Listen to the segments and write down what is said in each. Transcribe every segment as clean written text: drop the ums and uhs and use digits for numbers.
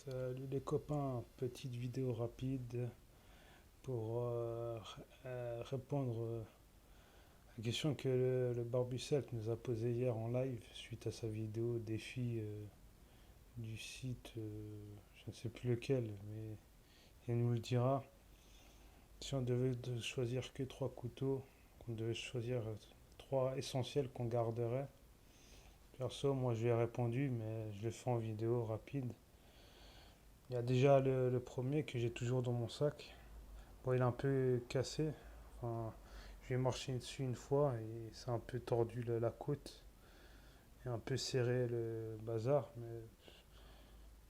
Salut les copains, petite vidéo rapide pour répondre à la question que le Barbucelt nous a posée hier en live suite à sa vidéo défi du site, je ne sais plus lequel, mais il nous le dira. Si on devait choisir que trois couteaux, qu'on devait choisir trois essentiels qu'on garderait. Perso, moi je lui ai répondu, mais je le fais en vidéo rapide. Il y a déjà le premier que j'ai toujours dans mon sac. Bon, il est un peu cassé. Enfin, je vais marcher dessus une fois et c'est un peu tordu la côte et un peu serré le bazar. Mais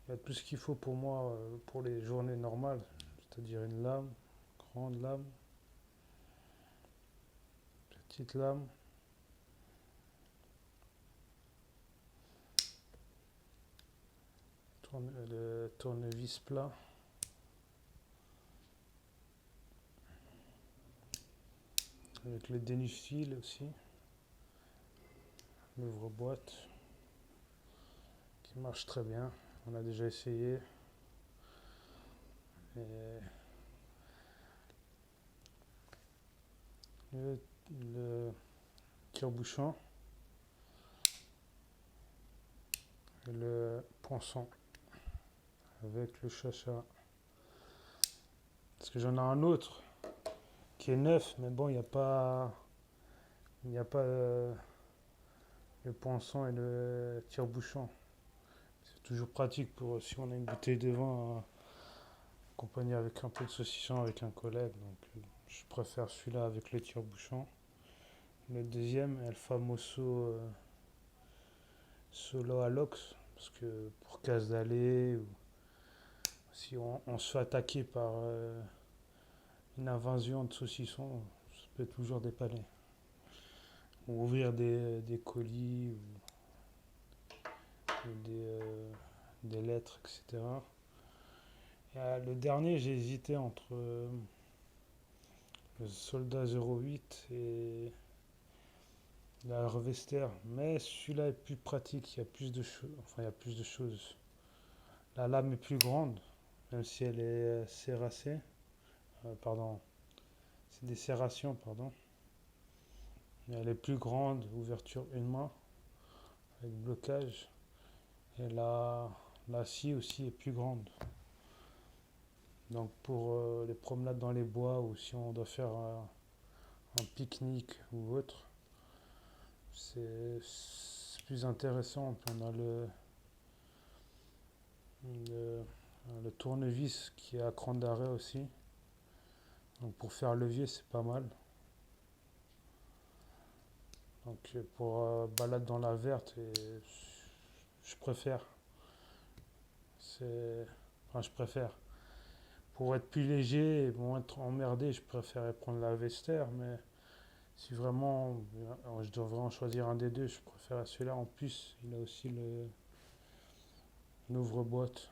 il y a tout ce qu'il faut pour moi pour les journées normales. C'est-à-dire une lame, grande lame, petite lame, le tournevis plat, avec le dénufil aussi, l'ouvre-boîte qui marche très bien. On a déjà essayé. Et le tire-bouchon et le poinçon avec le chacha. Parce que j'en ai un autre qui est neuf, mais bon, il n'y a pas le poinçon et le tire-bouchon. C'est toujours pratique pour si on a une bouteille de vin accompagnée avec un peu de saucisson avec un collègue. Donc je préfère celui-là avec le tire-bouchon. Le deuxième est le famoso Solo Alox. Parce que pour casse d'aller, ou si on se fait attaquer par une invasion de saucissons, ça peut toujours dépanner. Ou ouvrir des colis ou des lettres, etc. Et, le dernier, j'ai hésité entre le Soldat 08 et la Harvester, mais celui-là est plus pratique, il y a plus de choses. Enfin, il y a plus de choses. La lame est plus grande, même si elle est serracée. Pardon, c'est des serrations, pardon. Et elle est plus grande, ouverture une main, avec blocage. Et la scie aussi est plus grande. Donc pour les promenades dans les bois ou si on doit faire un pique-nique ou autre, c'est plus intéressant. Puis on a le, le tournevis qui est à cran d'arrêt aussi. Donc pour faire levier, c'est pas mal. Donc pour balade dans la verte, je préfère. Enfin, je préfère. Pour être plus léger et moins être emmerdé, je préférais prendre la Vester, mais si vraiment je devrais en choisir un des deux, je préfère celui-là. En plus, il a aussi l'ouvre-boîte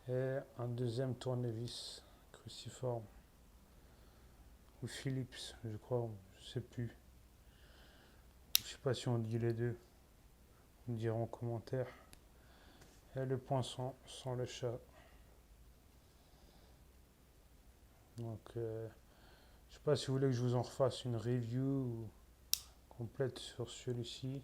et un deuxième tournevis cruciforme ou Philips, je crois, je sais plus. Je sais pas si on dit les deux, vous me direz en commentaire. Et le poinçon sans le chat. Donc, je sais pas si vous voulez que je vous en refasse une review complète sur celui-ci.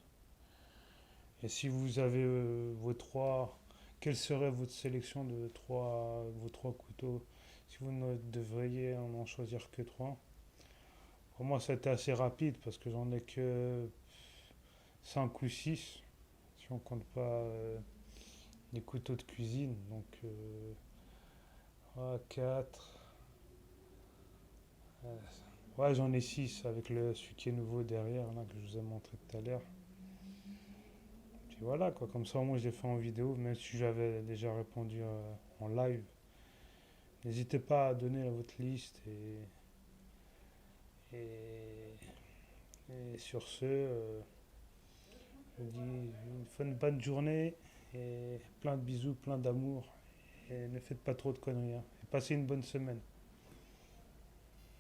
Et si vous avez vos trois, quelle serait votre sélection de vos trois couteaux si vous ne devriez en choisir que trois? Pour moi, ça a été assez rapide parce que j'en ai que 5 ou 6 si on compte pas les couteaux de cuisine. Donc, 4. Ouais, j'en ai 6 avec celui qui est nouveau derrière, là, que je vous ai montré tout à l'heure. Puis voilà, quoi. Comme ça, moi, je l'ai fait en vidéo, même si j'avais déjà répondu en live. N'hésitez pas à donner votre liste et, et sur ce, je vous dis une bonne journée et plein de bisous, plein d'amour et ne faites pas trop de conneries, hein. Et passez une bonne semaine.